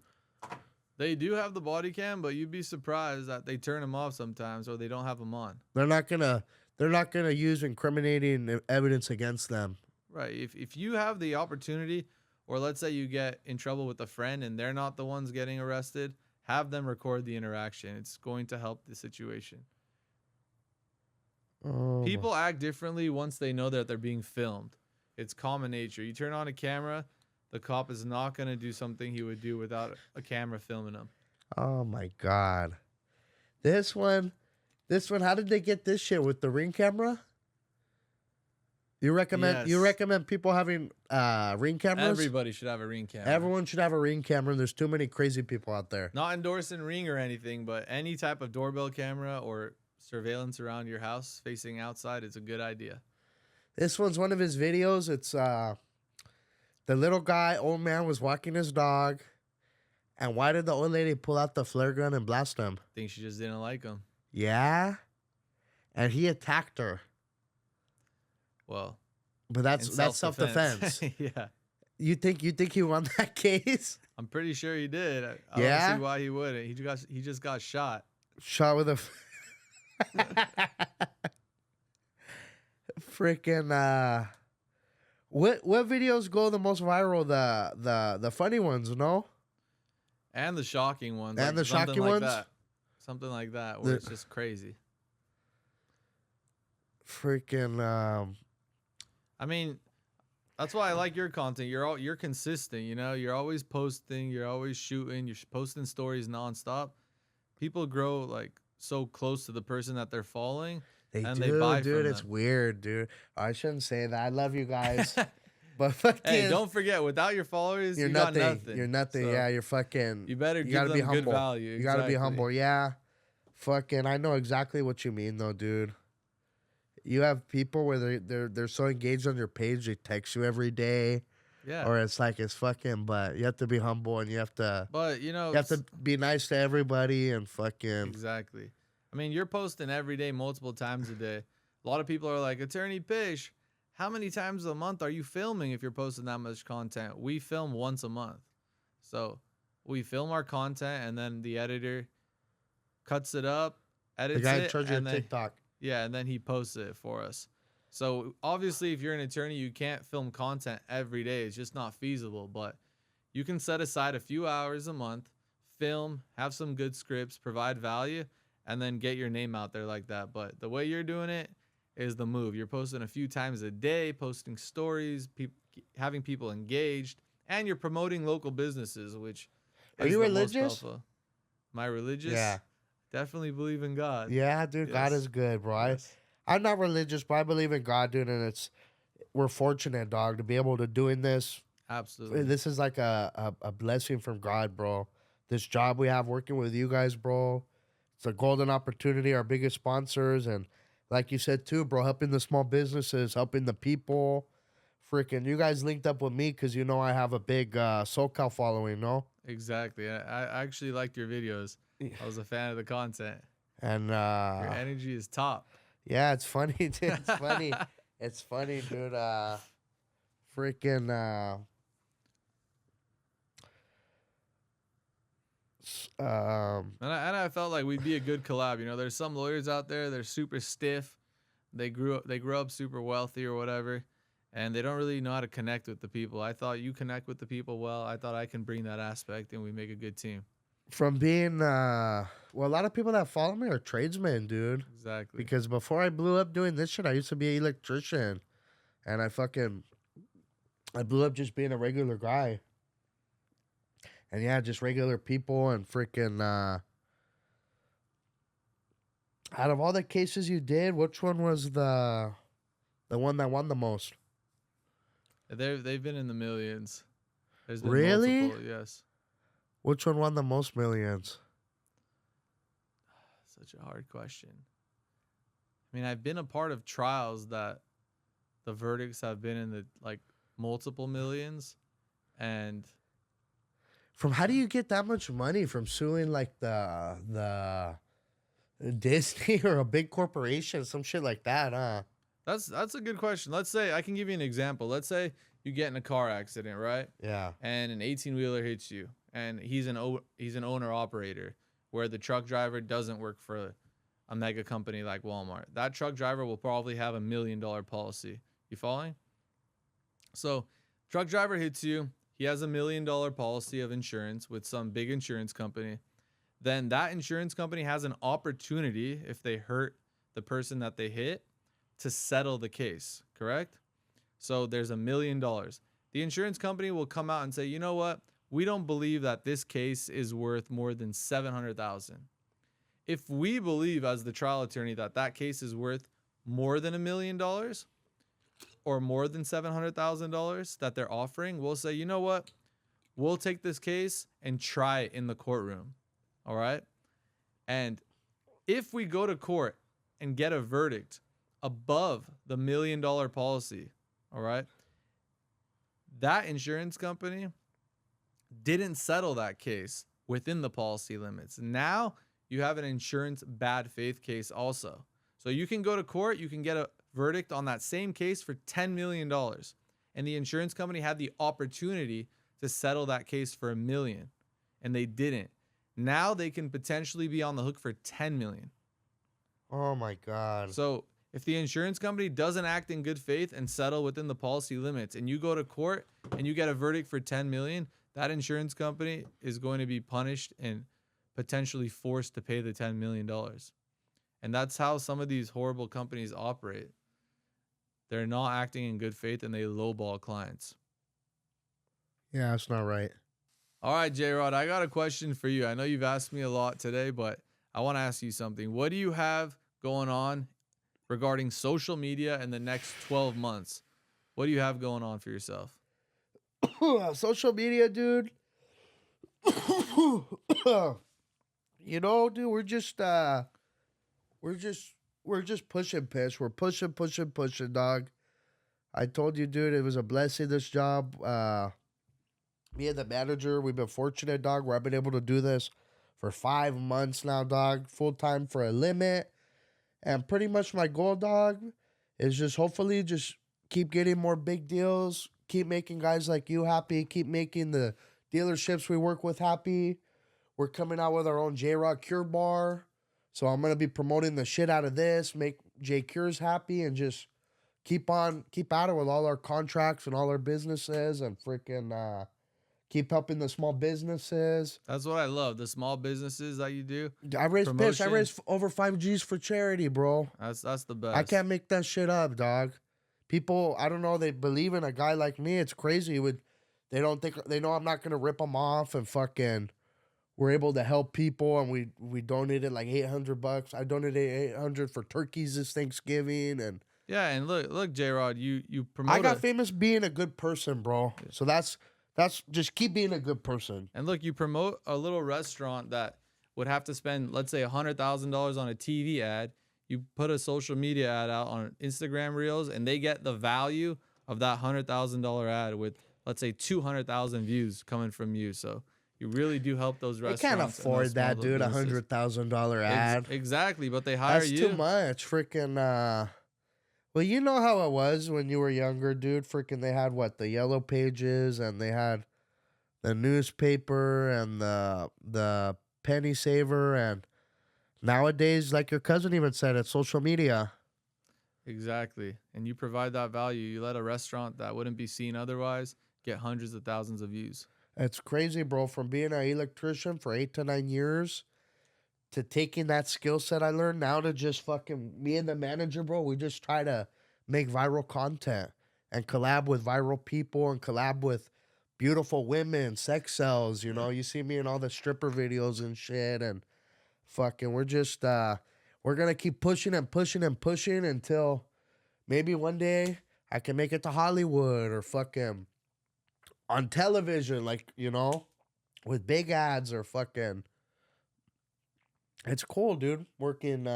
B: They do have the body cam, but you'd be surprised that they turn them off sometimes or they don't have them on.
A: They're not gonna they're not gonna use incriminating evidence against them.
B: Right. If you have the opportunity, or let's say you get in trouble with a friend and they're not the ones getting arrested, have them record the interaction. It's going to help the situation.
A: Oh,
B: People act differently once they know that they're being filmed. It's common nature. You turn on a camera, the cop is not going to do something he would do without a camera filming him.
A: oh my God. This one, how did they get this shit with the Ring camera? You recommend
B: Yes.
A: people having Ring cameras?
B: Everybody should have a Ring camera.
A: Everyone should have a Ring camera. There's too many crazy people out there.
B: Not endorsing Ring or anything, but any type of doorbell camera or surveillance around your house facing outside is a good idea.
A: This one's one of his videos. It's the little guy, old man, was walking his dog. And why did the old lady pull out the flare gun and blast him?
B: Think she just didn't like him.
A: Yeah. And he attacked her.
B: Well,
A: But that's self-defense.
B: Yeah.
A: You think he won that case?
B: I'm pretty sure he did. I
A: Yeah?
B: don't see why he wouldn't. He just got shot.
A: Shot with a freaking what videos go the most viral? The funny ones, no?
B: And the shocking ones.
A: And the
B: something
A: shocking
B: like
A: ones?
B: that. Something like that where
A: The-
B: it's just crazy.
A: Freaking
B: I mean, that's why I like your content. You're consistent, you know? You're always posting, you're always shooting, you're posting stories nonstop. People grow like so close to the person that they're following.
A: they
B: And
A: do,
B: they buy
A: dude.
B: from
A: It's
B: them.
A: weird, dude. I shouldn't say that. I love you guys. But fucking
B: Hey, don't forget, without your followers,
A: you're
B: you
A: nothing.
B: got nothing.
A: You're nothing.
B: So
A: Yeah, you're fucking
B: you better
A: you
B: give
A: gotta
B: them
A: be
B: good
A: humble.
B: value.
A: You gotta be
B: Exactly.
A: humble. Yeah. Fucking I know exactly what you mean though, dude. You have people where they're so engaged on your page, they text you every day.
B: Yeah.
A: Or it's like it's fucking, but you have to be humble and you have to
B: But, you know,
A: be nice to everybody and fucking
B: exactly. I mean, you're posting every day, multiple times a day. A lot of people are like, Attorney Pish, how many times a month are you filming if you're posting that much content? We film once a month. So we film our content and then the editor cuts it up,
A: the
B: edits
A: guy in
B: it,
A: charge of
B: and then
A: TikTok.
B: yeah, and then he posts it for us. So obviously, if you're an attorney, you can't film content every day. It's just not feasible. But you can set aside a few hours a month, film, have some good scripts, provide value, and then get your name out there like that. But the way you're doing it is the move. You're posting a few times a day, posting stories, having people engaged, and you're promoting local businesses, which
A: Are
B: is
A: you
B: the most
A: religious?
B: powerful. Am I religious?
A: Yeah.
B: Definitely believe in God.
A: Yeah, dude, God
B: Yes.
A: is good, bro.
B: Yes.
A: I'm not religious, but I believe in God, dude, and we're fortunate, dog, to be able to doing this.
B: Absolutely.
A: This is like a blessing from God, bro. This job we have working with you guys, bro. It's a golden opportunity, our biggest sponsors, and like you said too, bro, helping the small businesses, helping the people. Freaking, you guys linked up with me because you know I have a big SoCal following, no?
B: Exactly. I actually liked your videos. I was a fan of the content.
A: And
B: Your energy is top.
A: yeah, it's funny, dude. It's funny. It's funny, dude. Freaking
B: And I felt like we'd be a good collab. You know, there's some lawyers out there, they're super stiff. They grew up super wealthy or whatever, and they don't really know how to connect with the people. I thought you connect with the people well. I thought I can bring that aspect and we make a good team.
A: from being well, a lot of people that follow me are tradesmen, dude.
B: Exactly.
A: Because before I blew up doing this shit, I used to be an electrician, and I blew up just being a regular guy. And yeah, just regular people and freaking out of all the cases you did, which one was the one that won the most?
B: They've been in the millions. There's been
A: Really?
B: multiple, yes.
A: Which one won the most millions?
B: Such a hard question. I mean, I've been a part of trials that the verdicts have been in the like multiple millions, and
A: From how do you get that much money from suing like the Disney or a big corporation, some shit like that, huh?
B: that's a good question. Let's say I can give you an example. Let's say you get in a car accident, right?
A: Yeah.
B: And an 18-wheeler hits you, and he's an owner operator where the truck driver doesn't work for a mega company like Walmart. That truck driver will probably have $1 million policy. You following? So, truck driver hits you. He has $1 million policy of insurance with some big insurance company. Then that insurance company has an opportunity, if they hurt the person that they hit, to settle the case, correct? So there's $1 million. The insurance company will come out and say, you know what? We don't believe that this case is worth more than $700,000. If we believe as the trial attorney that that case is worth more than $1 million or more than $700,000 that they're offering, we'll say, you know what? We'll take this case and try it in the courtroom. All right. And if we go to court and get a verdict above the $1 million policy, all right, that insurance company didn't settle that case within the policy limits. Now you have an insurance bad faith case also. So you can go to court, you can get a verdict on that same case for $10 million. And the insurance company had the opportunity to settle that case for $1 million, and they didn't. Now they can potentially be on the hook for $10 million.
A: Oh my God.
B: So if the insurance company doesn't act in good faith and settle within the policy limits, and you go to court and you get a verdict for $10 million, that insurance company is going to be punished and potentially forced to pay the $10 million. And that's how some of these horrible companies operate. They're not acting in good faith and they lowball clients.
A: Yeah, that's not right.
B: All right, J-Rod, I got a question for you. I know you've asked me a lot today, but I want to ask you something. What do you have going on regarding social media in the next 12 months? What do you have going on for yourself?
A: Social media, dude. You know, dude, we're just pushing, Pish. We're pushing, dog. I told you, dude, it was a blessing, this job. Me and the manager, we've been fortunate, dog, where I've been able to do this for 5 months now, dog. Full time for a limit. And pretty much my goal, dog, is just hopefully just keep getting more big deals. Keep making guys like you happy. Keep making the dealerships we work with happy. We're coming out with our own J-Rock Cure Bar. So I'm going to be promoting the shit out of this. Make J Cures happy and just keep at it with all our contracts and all our businesses and freaking keep helping the small businesses.
B: That's what I love. The small businesses that you do.
A: I raised over 5 G's for charity, bro.
B: That's the best.
A: I can't make that shit up, dog. People, I don't know, they believe in a guy like me. It's crazy. They know I'm not gonna rip them off, and fucking we're able to help people, and we donated like $800. I donated $800 for turkeys this Thanksgiving, and
B: yeah, and look, J-Rod, you promote.
A: I got famous being a good person, bro. So that's just keep being a good person.
B: And look, you promote a little restaurant that would have to spend, let's say, $100,000 on a TV ad. You put a social media ad out on Instagram Reels, and they get the value of that $100,000 ad with, let's say, 200,000 views coming from you. So you really do help those restaurants.
A: They can't afford that, dude. $100,000 ad.
B: Exactly, but they hire you.
A: That's too much. Freaking. Well, you know how it was when you were younger, dude. Freaking, they had the Yellow Pages, and they had the newspaper and the penny saver, and nowadays, like your cousin even said, it's social media.
B: Exactly. And you provide that value. You let a restaurant that wouldn't be seen otherwise get hundreds of thousands of views.
A: It's crazy, bro. From being an electrician for 8 to 9 years to taking that skill set I learned now to just fucking me and the manager, bro, we just try to make viral content and collab with viral people and collab with beautiful women, sex sells, you know. You see me in all the stripper videos and shit, and fucking we're just we're gonna keep pushing and pushing and pushing until maybe one day I can make it to Hollywood or fucking on television, like, you know, with big ads or fucking. It's cool, dude, working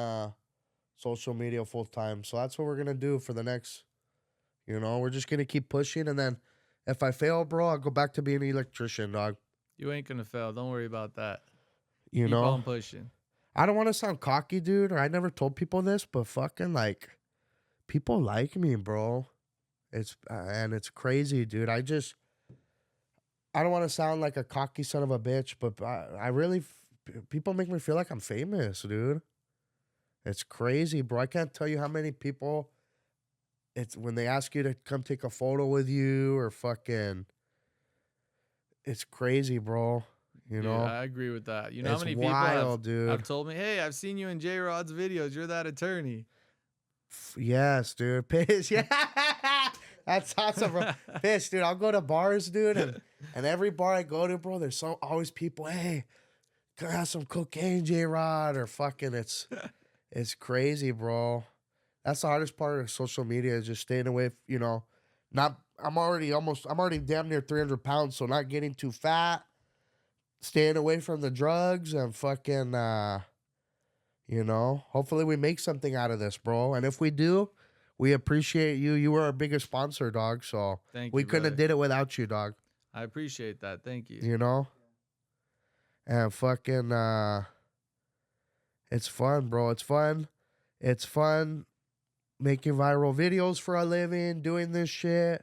A: social media full time. So that's what we're gonna do for the next, you know, we're just gonna keep pushing, and then if I fail, bro, I'll go back to being an electrician, dog.
B: You ain't gonna fail. Don't worry about that.
A: Keep know,
B: on pushing.
A: I don't want to sound cocky, dude, or I never told people this, but fucking like, people like me, bro. It's crazy, dude. I don't want to sound like a cocky son of a bitch, but I really, people make me feel like I'm famous, dude. It's crazy, bro. I can't tell you how many people it's when they ask you to come take a photo with you or fucking it's crazy, bro. You
B: Dude,
A: know?
B: I agree with that. You know how
A: It's
B: many people have
A: wild, dude.
B: told me, "Hey, I've seen you in J Rod's videos. You're that attorney."
A: Yes, dude. Piss. Yeah. That's awesome, bro. Piss, dude. I'll go to bars, dude, and every bar I go to, bro, there's always people, hey, can I have some cocaine, J Rod? Or fucking it's crazy, bro. That's the hardest part of social media is just staying away, you know. Not I'm already damn near 300 pounds, so not getting too fat, staying away from the drugs and fucking you know, hopefully we make something out of this, bro. And if we do, we appreciate you. You were our biggest sponsor, dog. So
B: Thank
A: we
B: you,
A: couldn't have
B: brother.
A: did it without you, dog.
B: I appreciate that. Thank you.
A: You know? And fucking it's fun, bro. It's fun. It's fun making viral videos for a living, doing this shit.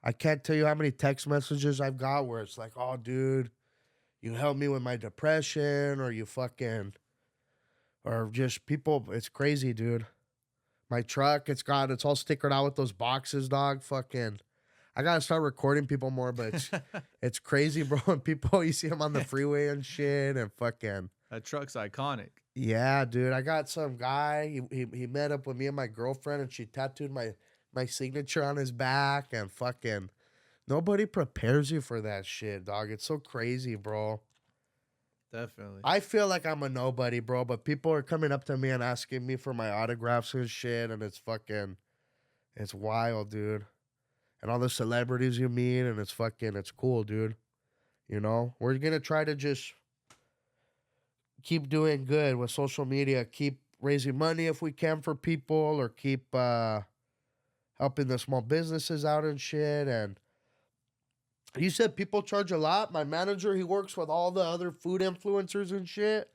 A: I can't tell you how many text messages I've got where it's like, oh, dude, you helped me with my depression, or you fucking, or just people. It's crazy, dude. My truck, it's all stickered out with those boxes, dog. Fucking, I gotta start recording people more, but it's crazy, bro. And people, you see them on the freeway and shit, and fucking.
B: That truck's iconic.
A: Yeah, dude. I got some guy. He met up with me and my girlfriend, and she tattooed my signature on his back, and fucking nobody prepares you for that shit, dog. It's so crazy, bro.
B: Definitely.
A: I feel like I'm a nobody, bro, but people are coming up to me and asking me for my autographs and shit, and it's wild, dude. And all the celebrities you meet, and it's cool, dude. You know, we're gonna try to just keep doing good with social media, keep raising money if we can for people, or keep helping the small businesses out and shit. And you said people charge a lot. My manager, he works with all the other food influencers and shit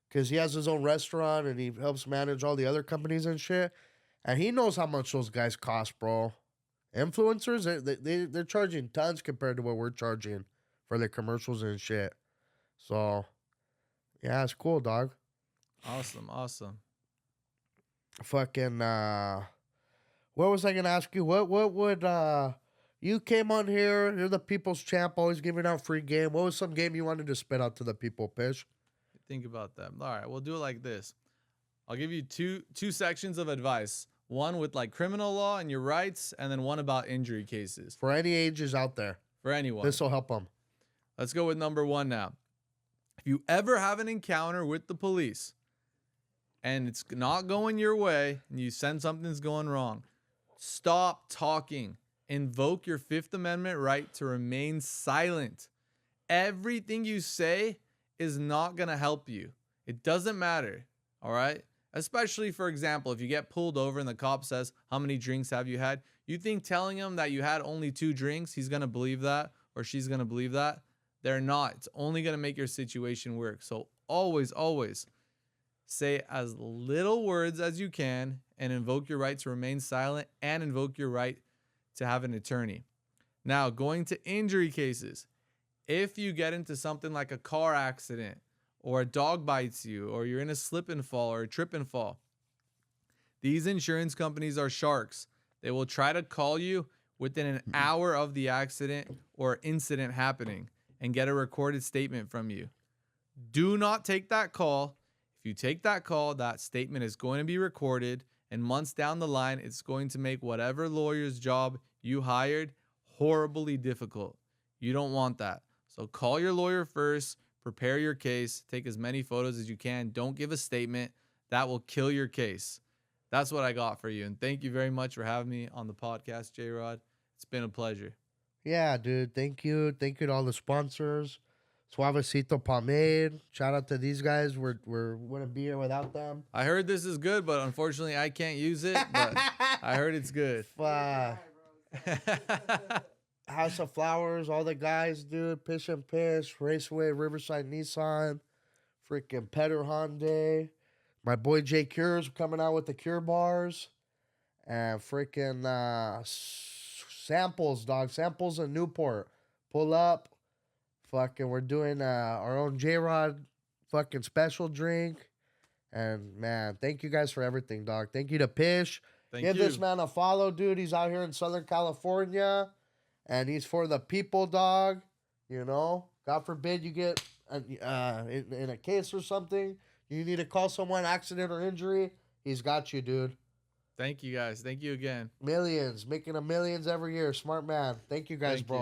A: because he has his own restaurant and he helps manage all the other companies and shit. And he knows how much those guys cost, bro. Influencers, they're charging tons compared to what we're charging for their commercials and shit. So, yeah, it's cool, dog.
B: Awesome. Awesome.
A: Fucking, what was I gonna ask you? What would, you came on here, you're the people's champ, always giving out free game. What was some game you wanted to spit out to the people, Pish?
B: Think about that. All right, we'll do it like this. I'll give you two sections of advice. One with like criminal law and your rights, and then one about injury cases
A: For any ages out there,
B: for anyone.
A: this will help them.
B: Let's go with number one now. If you ever have an encounter with the police and it's not going your way and you sense something's going wrong, stop talking. Invoke your Fifth Amendment right to remain silent. Everything you say is not going to help you. It doesn't matter. All right? Especially, for example, if you get pulled over and the cop says, how many drinks have you had? You think telling him that you had only 2 drinks, he's going to believe that or she's going to believe that? They're not. It's only going to make your situation work. So always, always say as little words as you can and invoke your right to remain silent and invoke your right to have an attorney. Now, going to injury cases. If you get into something like a car accident or a dog bites you or you're in a slip and fall or a trip and fall, these insurance companies are sharks. They will try to call you within an hour of the accident or incident happening and get a recorded statement from you. Do not take that call. If you take that call, that statement is going to be recorded, and months down the line, it's going to make whatever lawyer's job you hired horribly difficult. You don't want that. So call your lawyer first, prepare your case, take as many photos as you can. Don't give a statement. That will kill your case. That's what I got for you. And thank you very much for having me on the podcast, J-Rod. It's been a pleasure.
A: Yeah, dude. Thank you. Thank you to all the sponsors. Suavecito Pomade. Shout out to these guys. We wouldn't be here without them.
B: I heard this is good, but unfortunately I can't use it. But I heard it's good.
A: House of Flowers, all the guys, dude. Pish and Pish, Raceway, Riverside Nissan, freaking Petter Hyundai. My boy Jay Cure's coming out with the Cure bars. And freaking samples, dog. Samples in Newport. Pull up. Fucking, we're doing our own J-Rod fucking special drink. And man, thank you guys for everything, dog. Thank you to Pish.
B: Thank
A: Give
B: you.
A: this man a follow, dude. He's out here in Southern California, and he's for the people, dog. You know, God forbid you get in a case or something. You need to call someone, accident or injury. He's got you, dude.
B: Thank you guys. Thank you again.
A: Millions, making a millions every year. Smart man. Thank you guys,
B: Thank
A: bro.
B: you.